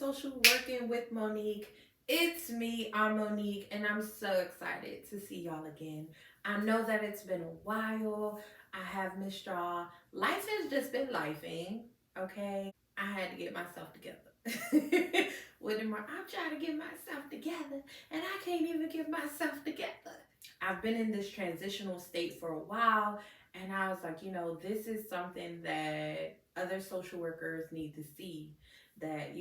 Social Working with Monique. It's me, I'm Monique, and I'm so excited to see y'all again. I know that it's been a while. I have missed y'all. Life has just been lifing, okay? I had to get myself together. What am I'm trying to get myself together, and I can't even get myself together. I've been in this transitional state for a while, and I was like, this is something that other social workers need to see, that,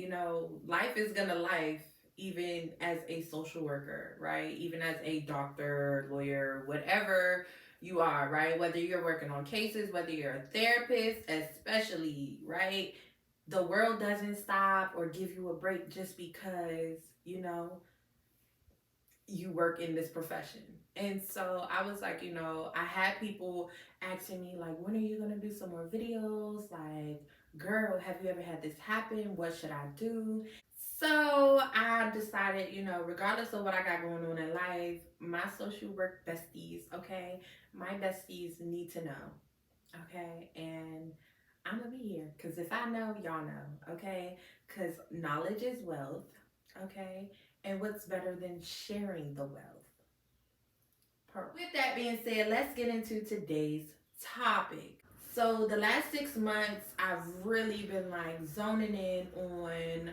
life is gonna life even as a social worker, right? Even as a doctor, lawyer, whatever you are, right? Whether you're working on cases, whether you're a therapist, especially, right? The world doesn't stop or give you a break just because, you work in this profession. And so I was like, I had people asking me, like, when are you going to do some more videos? Like, girl, have you ever had this happen? What should I do? So I decided, regardless of what I got going on in life, my social work besties, okay, my besties need to know, okay? And I'm going to be here because if I know, y'all know, okay? Because knowledge is wealth, okay? And what's better than sharing the wealth? With that being said, let's get into today's topic. So, the last 6 months, I've really been like zoning in on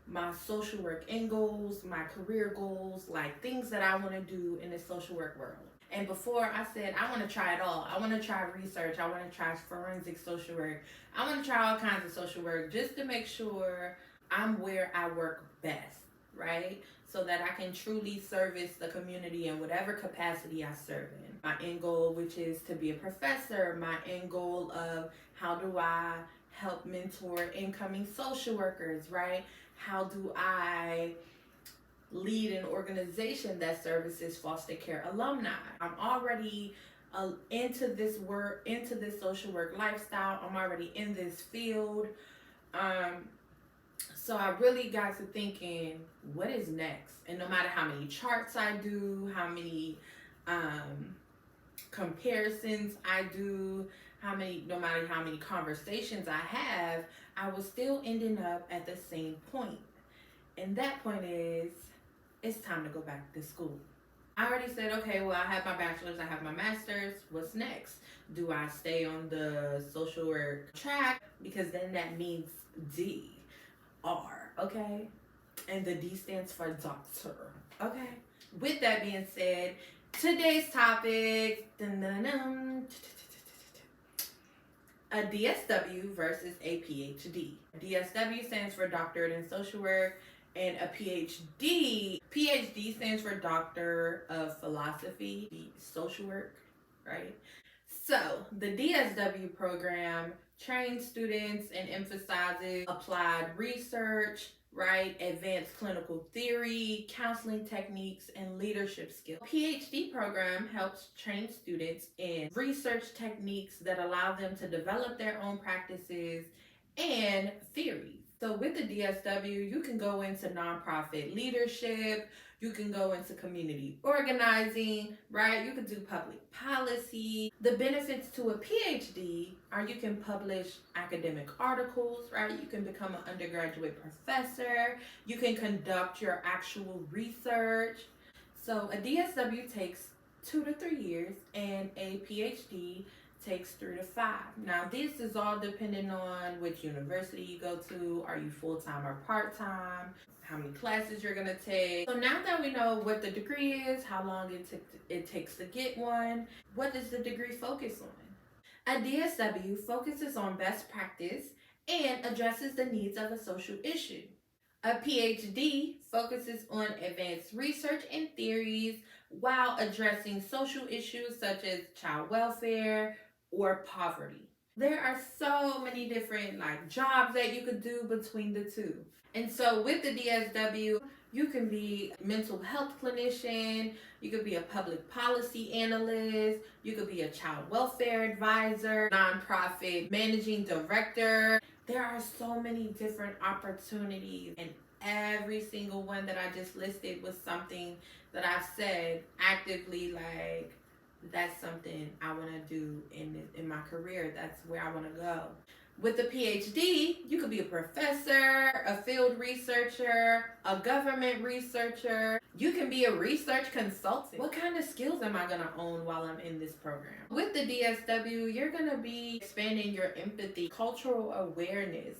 my social work end goals, my career goals, like things that I want to do in the social work world. And before I said, I want to try it all. I want to try research. I want to try forensic social work. I want to try all kinds of social work just to make sure I'm where I work best, right? So that I can truly service the community in whatever capacity I serve in. My end goal, which is to be a professor, my end goal of how do I help mentor incoming social workers, right? How do I lead an organization that services foster care alumni? I'm already into this work, into this social work lifestyle. I'm already in this field. Um, so I really got to thinking, what is next? And no matter how many charts I do, how many comparisons I do, no matter how many conversations I have, I was still ending up at the same point. And that point is, it's time to go back to school. I already said, okay, well, I have my bachelor's, I have my master's. What's next? Do I stay on the social work track? Because then that means DR, okay? And the D stands for doctor, okay? With that being said, today's topic, a DSW versus a PhD. DSW stands for Doctorate in Social Work, and a PhD stands for Doctor of Philosophy, Social Work, right? So the DSW program trains students and emphasizes applied research, right? Advanced clinical theory, counseling techniques, and leadership skills. PhD program helps train students in research techniques that allow them to develop their own practices and theories. So with the DSW, you can go into nonprofit leadership, you can go into community organizing, right? You can do public policy. The benefits to a PhD are you can publish academic articles, right? You can become an undergraduate professor. You can conduct your actual research. So a DSW takes 2 to 3 years, and a PhD takes 3 to 5. Now, this is all depending on which university you go to. Are you full-time or part-time? How many classes you're going to take. So now that we know what the degree is, how long it takes to get one, what does the degree focus on? A DSW focuses on best practice and addresses the needs of a social issue. A PhD focuses on advanced research and theories while addressing social issues such as child welfare or poverty. There are so many different jobs that you could do between the two. And so with the DSW, you can be a mental health clinician, you could be a public policy analyst, you could be a child welfare advisor, nonprofit managing director. There are so many different opportunities, and every single one that I just listed was something that I've said actively, that's something I want to do in my career. That's where I want to go. With a PhD, you could be a professor, a field researcher, a government researcher. You can be a research consultant. What kind of skills am I going to own while I'm in this program? With the DSW, you're going to be expanding your empathy, cultural awareness,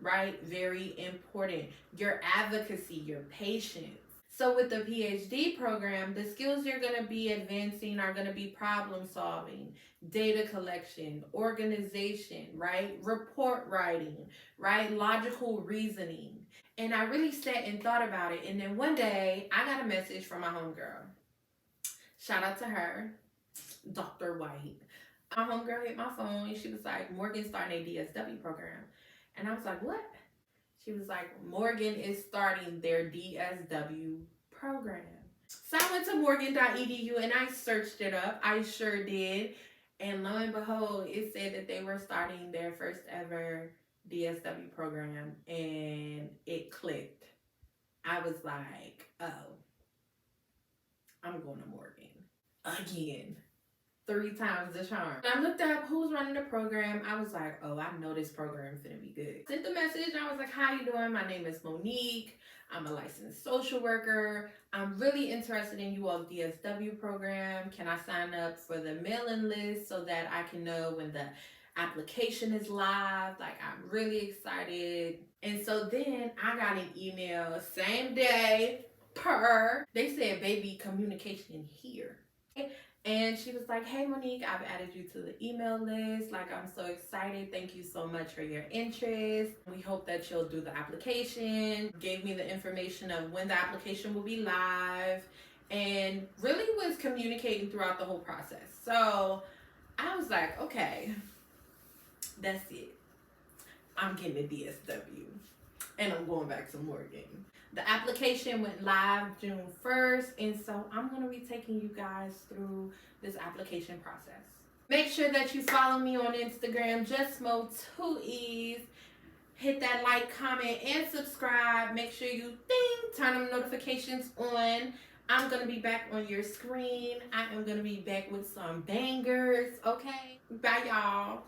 right? Very important. Your advocacy, your patience. So with the PhD program, the skills you're going to be advancing are going to be problem solving, data collection, organization, right? Report writing, right? Logical reasoning. And I really sat and thought about it. And then one day I got a message from my homegirl. Shout out to her, Dr. White. My homegirl hit my phone and she was like, Morgan's starting a DSW program. And I was like, what? She was like, Morgan is starting their DSW program. So I went to morgan.edu and I searched it up. I sure did. And lo and behold, it said that they were starting their first ever DSW program. And it clicked. I was like, oh, I'm going to Morgan again. 3 times the charm. I looked up who's running the program. I was like, oh, I know this program is gonna be good. Sent the message. I was like, how you doing? My name is Monique. I'm a licensed social worker. I'm really interested in you all's DSW program. Can I sign up for the mailing list so that I can know when the application is live? Like, I'm really excited. And so then I got an email same day they said, baby, communication here. And she was like, hey, Monique, I've added you to the email list. Like, I'm so excited. Thank you so much for your interest. We hope that you'll do the application. Gave me the information of when the application will be live and really was communicating throughout the whole process. So I was like, okay, that's it. I'm getting a DSW and I'm going back to Morgan. The application went live June 1st, and so I'm going to be taking you guys through this application process. Make sure that you follow me on Instagram, JustMo2Es. Hit that like, comment, and subscribe. Make sure you turn them notifications on. I'm going to be back on your screen. I am going to be back with some bangers, okay? Bye, y'all.